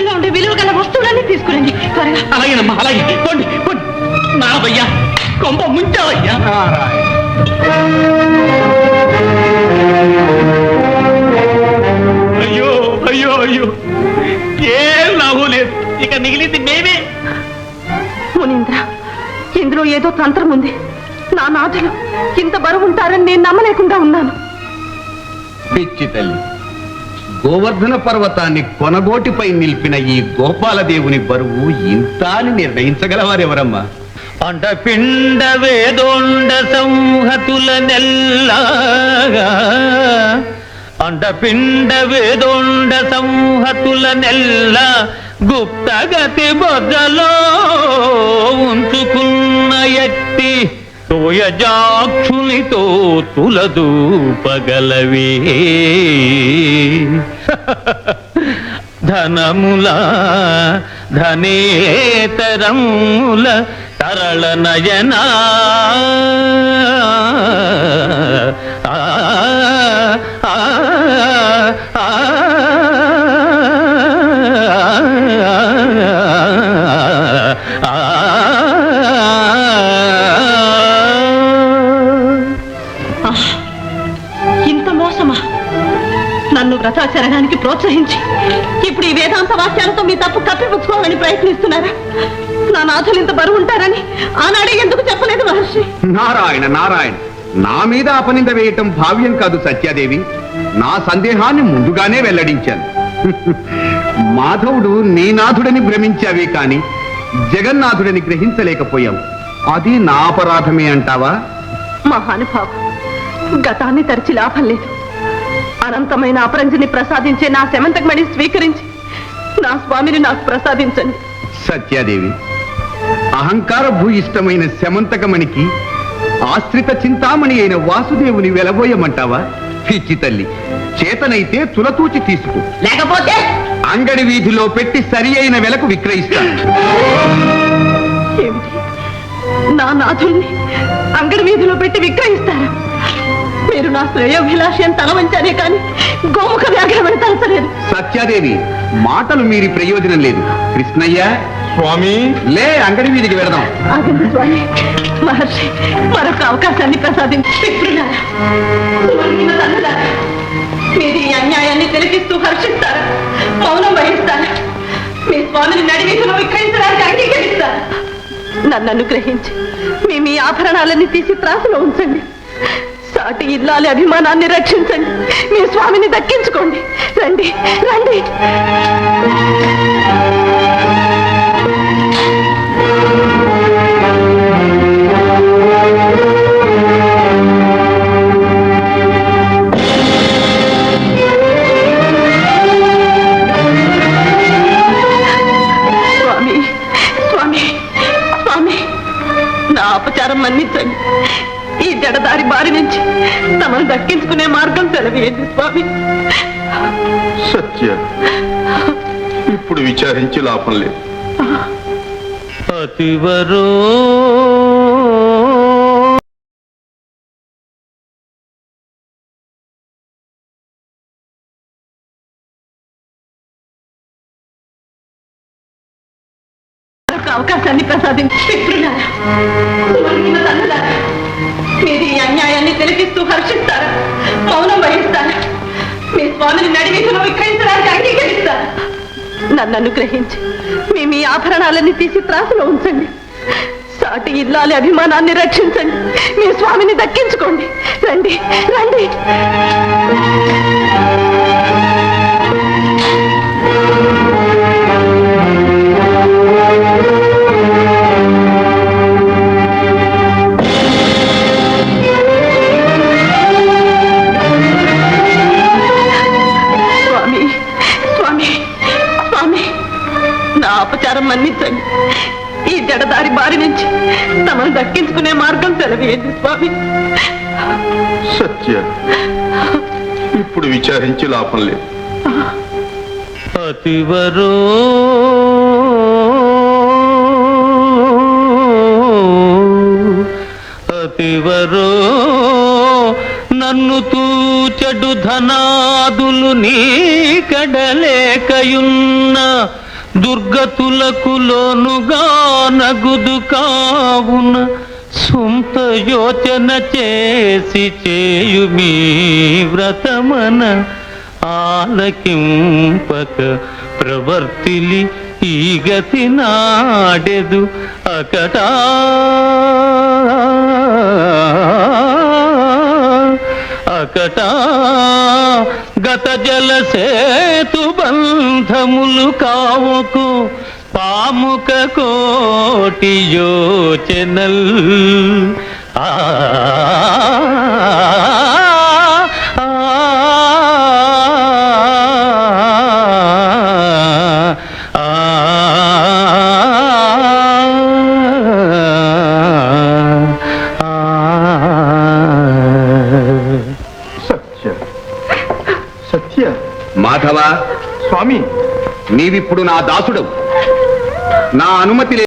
ఇంట్లో ఉండే విలువ గల వస్తువులన్నీ తీసుకురండి త్వరగా. అలాగేనమ్మా, అలాగే. పోండి పోండి. నానవయ్యా, కొంప ముంచావయ్యా. అయ్యో అయ్యో అయ్యో, ఏం లాభం లేదు. ఇక మిగిలింది మేమే. మునీంద్ర, ఇందులో ఏదో తంత్రం ఉంది. నా నాథులు ఇంత బరువు ఉంటారని నేను నమ్మలేకుండా ఉన్నాను. పిచ్చి తల్లి, గోవర్ధన పర్వతాన్ని కొనగోటిపై నిలిపిన ఈ గోపాలదేవుని బరువు ఇంత అని నిర్ణయించగలవారెవరమ్మా? అండపిండ వేదోండ సంహతుల నెల్లాగా, అండపిండ వేదోండ సంహతుల నెల్ల గుప్తగతి బొజ్జలో ఉంచుకున్న ఎట్టి తోయజాక్షునితో తులదూపగలవే. ధనముల ధనేతరముల తరళ నయనా ఇంత మోసమా? నన్ను వ్రతాచరణానికి ప్రోత్సహించి ఇప్పుడు ఈ వేదాంత వాక్యాలతో మీ తప్పు కప్పిపుచ్చుకోవాలని ప్రయత్నిస్తున్నారా? నా నాథులు ఇంత బరువు ఉంటారని ఆనాడే ఎందుకు చెప్పలేదు మహర్షి? నారాయణ నారాయణ, నా మీద అపనింద వేయటం భావ్యం కాదు సత్యాదేవి. నా సందేహాన్ని ముందుగానే వెల్లడించాను. మాధవుడు నీ నాథుడని భ్రమించావే కాని జగన్నాథుడని గ్రహించలేకపోయావు. అది నా అపరాధమే అంటావా? మహానుభావ, గతాన్ని తరిచి లాభం లేదు. అనంతమైన అపరంజిని ప్రసాదించే నా శమంతకమణి స్వీకరించి నా స్వామిని నాకు ప్రసాదించండి. సత్యాదేవి, అహంకార భూయిష్టమైన శమంతకమణికి ఆశ్రిత చింతామణి అయిన వాసుదేవుని వెలబోయమంటావా? పిచ్చి తల్లి, చేతనైతే తులతూచి తీసుకో, లేకపోతే అంగడి వీధిలో పెట్టి సరి అయిన వెలకు విక్రయిస్తాను. ఏమిటి, నా నాథుల్ని అంగడి వీధిలో పెట్టి విక్రయిస్తారా? మీరు నా శ్రేయోభిలాషం తల వంచారే కానీ గోముఖ వ్యాఘ్రమని తలచలేదు. సత్యాదేవి, మాటలు మీరి ప్రయోజనం లేదు. కృష్ణయ్య స్వామి, లే, అంగడి వీధికి వెళదాం. ఆగండి స్వామి. మహర్షి, మరొక అవకాశాన్ని ప్రసాదించి మీరు ఈ అన్యాయాన్ని తిలకిస్తూ హర్షిస్తారా? మౌనం వహిస్తారా? మీ స్వామిని నడివీధిలో విక్రయించడానికి అంగీకరిస్తారా? నన్ను అనుగ్రహించి మీ ఆభరణాలన్నీ తీసి త్రాసులో ఉంచండి. సాటి ఇల్లాలి అభిమానాన్ని రక్షించండి. మీ స్వామిని దక్కించుకోండి. రండి రండి. స్వామి స్వామి స్వామి, నా అపచారం మన్నించండి. ఈ జడదారి బారి నుంచి తమను దక్కించుకునే మార్గం తెలవేయండి స్వామి. సత్య, ఇప్పుడు విచారించి లాభం లేదు. అతివరో అవకాశాన్ని ప్రసాదించి మీరు ఈ అన్యాయాన్ని తిలకిస్తూ హర్షిస్తారా? మౌనం వహిస్తారా? మీ స్వామిని నడివీధిలో విక్రయించడానికి అంగీకరిస్తారా? నన్ను అనుగ్రహించి మీ ఆభరణాలన్నీ తీసి త్రాసులో ఉంచండి. సాటి ఇల్లాలి అభిమానాన్ని రక్షించండి. మీ స్వామిని దక్కించుకోండి. రండి రండి. అపచారం మన్నించండి. ఈ జడదారి బారి నుంచి తమను దక్కించుకునే మార్గం తెలవేయండి స్వామి. సత్య, ఇప్పుడు విచారించి లాభం లేదు. అతివరో అతివరో నన్ను తూచెడు ధనాదులు నీ కడలేకయున్న దుర్గతులకు లోనుగా నగుదు కావున సొంత యోచన చేసి చేయుమీ వ్రతమన ఆలకింపక ప్రవర్తిలి ఈ గతి నాడెదు అకటా అకటా గత జల సేతు బంధములు కావుకు పాముక కోటి యోచనల్ ఆ సత్య సత్య మాధవ స్వామి నీవిప్పుడు నా దాసుడు. నా అనుమతి